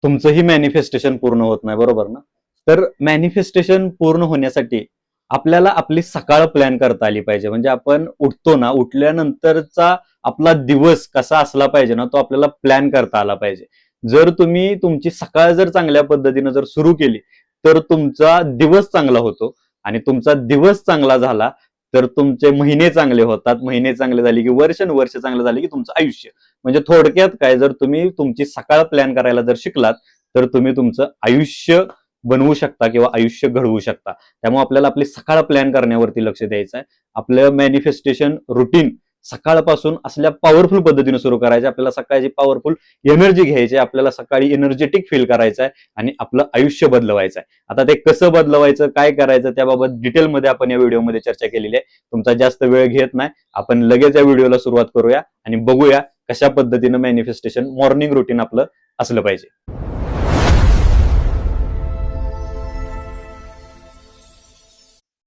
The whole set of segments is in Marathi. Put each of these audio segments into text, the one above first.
तुमचंही मॅनिफेस्टेशन पूर्ण होत नाही, बरोबर ना? तर मॅनिफेस्टेशन पूर्ण होण्यासाठी आपल्याला आपली सकाळ प्लॅन करता आली पाहिजे. म्हणजे आपण उठतो ना, उठल्यानंतरचा आपला दिवस कसा असला पाहिजे ना, तो आपल्याला प्लॅन करता आला पाहिजे. जर तुम्ही तुमची सकाळ जर चांगल्या पद्धतीने जर सुरू केली, तर तुमचा दिवस चांगला होतो आणि तुमचा दिवस चांगला झाला तर तुमचे महिने चांगले होतात. महिने चांगले झाले की वर्ष चांगले झाले की तुमचं आयुष्य. म्हणजे थोडक्यात काय, जर तुम्ही तुमची सकाळ प्लॅन करायला जर शिकलात तर तुम्ही तुमचं आयुष्य बनवू शकता किंवा आयुष्य घडवू शकता. त्यामुळे आपल्याला आपली सकाळ प्लॅन करण्यावरती लक्ष द्यायचं आहे. आपलं मॅनिफेस्टेशन रुटीन सकाळपासून असल्या पॉवरफुल पद्धतीने सुरू करायचं. आपल्याला सकाळची पॉवरफुल एनर्जी घ्यायची, आपल्याला सकाळी एनर्जेटिक फील करायचं आहे आणि आपलं आयुष्य बदलवायचं आहे. आता ते कसं बदलवायचं, काय करायचं, त्याबाबत डिटेलमध्ये आपण या व्हिडिओमध्ये चर्चा केलेली आहे. तुमचा जास्त वेळ घेत नाही, आपण लगेच या व्हिडिओला सुरुवात करूया आणि बघूया कशा पद्धतीनं मॅनिफेस्टेशन मॉर्निंग रुटीन आपलं असलं पाहिजे.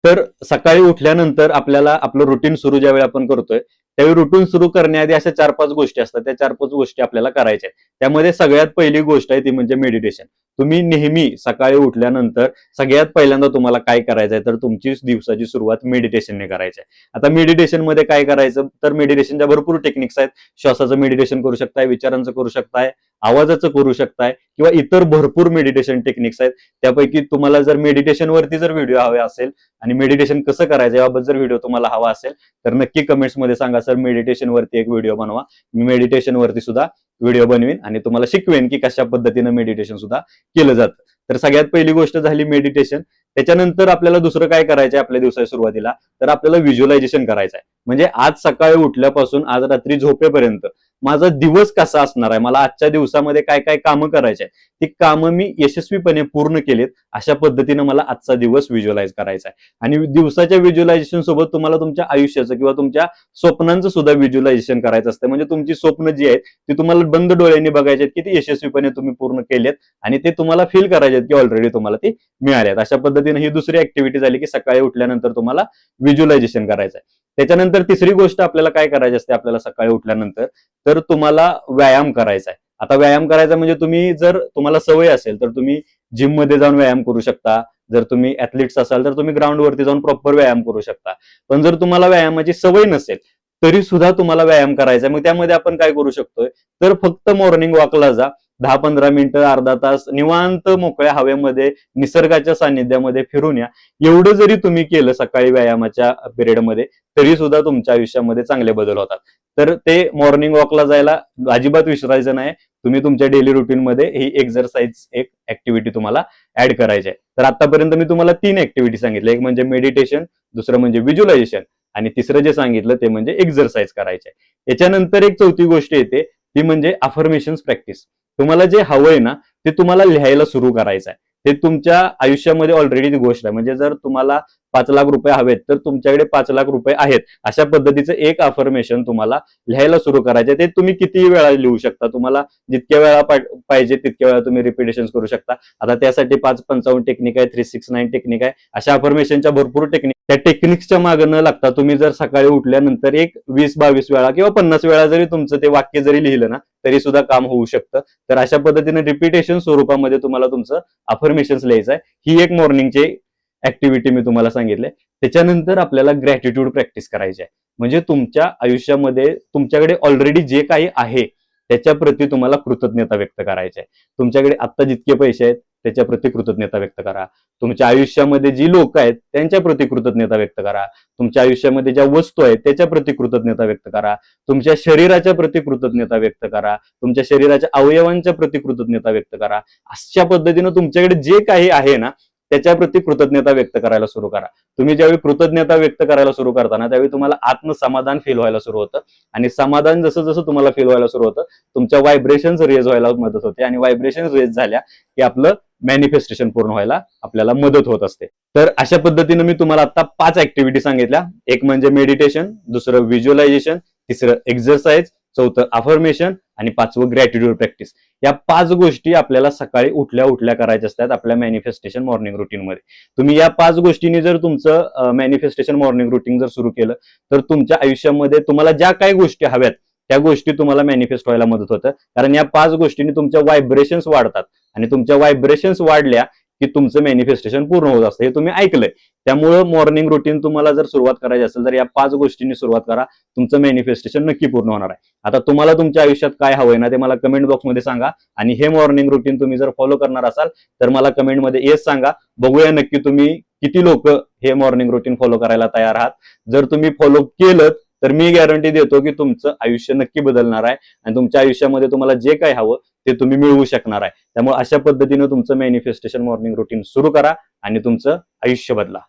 तर सकाळी उठल्यानंतर आपल्याला आपलं रुटीन सुरू ज्यावेळी आपण करतोय त्यावेळी रुटीन सुरू करण्याआधी अशा 4-5 गोष्टी असतात. त्या 4-5 गोष्टी आपल्याला करायच्या आहेत. त्यामध्ये सगळ्यात पहिली गोष्ट आहे ती म्हणजे मेडिटेशन. तुम्ही नेहमी सकाळी उठल्यानंतर सगळ्यात पहिल्यांदा तुम्हाला काय करायचं आहे, तर तुमची दिवसाची सुरुवात मेडिटेशनने करायची आहे. आता मेडिटेशन मध्ये काय करायचं, तर मेडिटेशनच्या भरपूर टेक्निक्स आहेत. श्वासाचं मेडिटेशन करू शकताय, विचारांचं करू शकताय, आवाजाचं करू शकताय किंवा इतर भरपूर मेडिटेशन टेक्निक्स आहेत. त्यापैकी तुम्हाला जर मेडिटेशन वरती जर व्हिडिओ हवे असेल आणि मेडिटेशन कसं करायचं याबाबत जर व्हिडिओ तुम्हाला हवा असेल तर नक्की कमेंट्स मध्ये सांगा, सर मेडिटेशन वरती एक व्हिडिओ बनवा. मी मेडिटेशन वरती सुद्धा व्हिडिओ बनवीन आणि तुम्हाला शिकवेन की कशा पद्धतीने मेडिटेशन सुद्धा केलं जातं. तर सगळ्यात पहिली गोष्ट झाली मेडिटेशन. त्याच्यानंतर आपल्याला दुसरं काय करायचं आहे आपल्या दिवसाच्या सुरुवातीला, तर आपल्याला व्हिज्युअलायझेशन करायचं आहे. म्हणजे आज सकाळी उठल्यापासून आज रात्री झोपेपर्यंत माझा दिवस कसा असणार आहे, मला आजच्या दिवसामध्ये काय काय कामं करायची आहेत, ती कामं मी यशस्वीपणे पूर्ण केलीत अशा पद्धतीनं मला आजचा दिवस व्हिज्युअलाइज करायचा आहे. आणि दिवसाच्या व्हिज्युअलायझेशन सोबत तुम्हाला तुमच्या आयुष्याचं किंवा तुमच्या स्वप्नांचं सुद्धा व्हिज्युअलायझेशन करायचं असतं. म्हणजे तुमची स्वप्न जी आहेत ती तुम्हाला बंद डोळ्यांनी बघायची आहेत की ती यशस्वीपणे तुम्ही पूर्ण केलेत आणि ते तुम्हाला फील करायचे आहेत की ऑलरेडी तुम्हाला ती मिळाल्यात. अशा पद्धतीने ही दुसरी ऍक्टिव्हिटी झाली की सकाळी उठल्यानंतर तुम्हाला व्हिज्युअलायझेशन करायचं आहे. त्याच्यानंतर तिसरी गोष्ट आपल्याला काय करायची असते आपल्याला सकाळी उठल्यानंतर, तर तुम्हाला व्यायाम करायचा आहे. आता व्यायाम करायचा म्हणजे तुम्ही जर तुम्हाला सवय असेल तर तुम्ही जिम मध्ये जाऊन व्यायाम करू शकता. जर तुम्ही ऍथलीट्स असाल तर तुम्ही ग्राउंड वरती जाऊन प्रॉपर व्यायाम करू शकता. पण जर तुम्हाला व्यायामाची सवय नसेल तरी सुद्धा तुम्हाला व्यायाम करायचा आहे. मग त्यामध्ये आपण काय करू शकतोय, तर फक्त मॉर्निंग वॉकला जा. 10-15 मिनिटं, अर्धा तास निवांत मोकळ्या हवेमध्ये निसर्गाच्या सानिध्यामध्ये फिरून या. एवढं जरी तुम्ही केलं सकाळी व्यायामाच्या पिरियडमध्ये तरी सुद्धा तुमच्या आयुष्यामध्ये चांगले बदल होतात. तर ते मॉर्निंग वॉकला जायला अजिबात विसरायचं नाही. तुम्ही तुमच्या डेली रुटीन मध्ये ही एक्सरसाइज एक ऍक्टिव्हिटी तुम्हाला ऍड करायची आहे. तर आतापर्यंत मी तुम्हाला 3 ऍक्टिव्हिटी सांगितल्या. एक म्हणजे मेडिटेशन, दुसरं म्हणजे व्हिज्युअलायझेशन आणि तिसरं जे सांगितलं ते म्हणजे एक्सरसाइज करायचे. याच्यानंतर एक चौथी गोष्ट येते ती म्हणजे अफर्मेशन्स प्रॅक्टिस. तुम्हाला जे हवंय ना ते तुम्हाला लिहायला सुरू करायचं आहे. ते तुमच्या आयुष्यामध्ये ऑलरेडी ती गोष्ट आहे. म्हणजे जर तुम्हाला 5 लाख रुपये हवेत तर तुमच्याकडे 5 लाख रुपये आहेत अशा पद्धतीचं एक अफर्मेशन तुम्हाला लिहायला सुरू करायचे. ते तुम्ही कितीही वेळा लिहू शकता. तुम्हाला जितक्या वेळा पाहिजे तितक्या वेळा तुम्ही रिपिटेशन करू शकता. आता त्यासाठी 5-55 टेक्निक आहे, 369 टेक्निक आहे, अशा अफर्मेशनच्या भरपूर टेक्निक. त्या टेक्निक्सच्या मागे न लागता तुम्ही जर सकाळी उठल्यानंतर एक 20-22 वेळा किंवा 50 वेळा जरी तुमचं ते वाक्य जरी लिहिलं ना तरी सुद्धा काम होऊ शकतं. तर अशा पद्धतीने रिपिटेशन स्वरूपामध्ये तुम्हाला तुमचं अफर्मेशन्स लिहायचं आहे. ही एक मॉर्निंगची ऍक्टिव्हिटी मी तुम्हाला सांगितले. त्याच्यानंतर आपल्याला ग्रॅटिट्यूड प्रॅक्टिस करायची आहे. म्हणजे तुमच्या आयुष्यामध्ये तुमच्याकडे ऑलरेडी जे काही आहे त्याच्या प्रती तुम्हाला कृतज्ञता व्यक्त करायची आहे. तुमच्याकडे आता जितके पैसे आहेत त्याच्या प्रती कृतज्ञता व्यक्त करा. तुमच्या आयुष्यामध्ये जी लोक आहेत त्यांच्या प्रती कृतज्ञता व्यक्त करा. तुमच्या आयुष्यामध्ये ज्या वस्तू आहेत त्याच्या प्रती कृतज्ञता व्यक्त करा. तुमच्या शरीराच्या प्रती कृतज्ञता व्यक्त करा. तुमच्या शरीराच्या अवयवांच्या प्रती कृतज्ञता व्यक्त करा. अशा पद्धतीनं तुमच्याकडे जे काही आहे ना त्याच्या प्रती कृतज्ञता व्यक्त करायला सुरू करा. तुम्ही ज्यावेळी कृतज्ञता व्यक्त करायला सुरू करताना त्यावेळी तुम्हाला आत्मसमाधान फील व्हायला सुरू होतं आणि समाधान जसं जसं तुम्हाला फील व्हायला सुरू होतं तुमच्या व्हायब्रेशन्स रेज व्हायला मदत होते आणि व्हायब्रेशन्स रेज झाल्या की आपलं मॅनिफेस्टेशन पूर्ण व्हायला आपल्याला मदत होत असते. तर अशा पद्धतीने मी तुम्हाला आता 5 ऍक्टिव्हिटी सांगितल्या. एक म्हणजे मेडिटेशन, दुसरं व्हिज्युअलायझेशन, तिसरं एक्सरसाइज, चौथं अफर्मेशन आणि 5वं ग्रॅटिट्यूड प्रॅक्टिस. या 5 गोष्टी आपल्याला सकाळी उठल्या उठल्या करायच्या असतात आपल्या मॅनिफेस्टेशन मॉर्निंग रुटीन मध्ये. तुम्ही या 5 गोष्टींनी जर तुमचं मॅनिफेस्टेशन मॉर्निंग रुटीन जर सुरू केलं तर तुमच्या आयुष्यामध्ये तुम्हाला ज्या काही गोष्टी हव्यात त्या गोष्टी तुम्हाला मॅनिफेस्ट व्हायला मदत होतं. कारण या 5 गोष्टींनी तुमच्या व्हायब्रेशन्स वाढतात आणि तुमच्या व्हायब्रेशन्स वाढल्या की तुमचं मॅनिफेस्टेशन पूर्ण होत असतं, हे तुम्ही ऐकलंय. त्यामुळं मॉर्निंग रुटीन तुम्हाला जर सुरुवात करायची असेल तर या 5 गोष्टींनी सुरुवात करा, तुमचं मॅनिफेस्टेशन नक्की पूर्ण होणार आहे. आता तुम्हाला तुमच्या आयुष्यात काय हवंय ना ते मला कमेंट बॉक्समध्ये सांगा, आणि हे मॉर्निंग रुटीन तुम्ही जर फॉलो करणार असाल तर मला कमेंटमध्ये येस सांगा. बघूया नक्की तुम्ही किती लोक हे मॉर्निंग रुटीन फॉलो करायला तयार आहात. जर तुम्ही फॉलो केलं तर मी गॅरंटी देतो की तुमचं आयुष्य नक्की बदलणार आहे आणि तुमच्या आयुष्यामध्ये तुम्हाला जे काय हवं ते तुम्ही मिळवू शकणार आहे. त्यामुळे अशा पद्धतीने तुमचं मॅनिफेस्टेशन मॉर्निंग रुटीन सुरू करा आणि तुमचं आयुष्य बदला.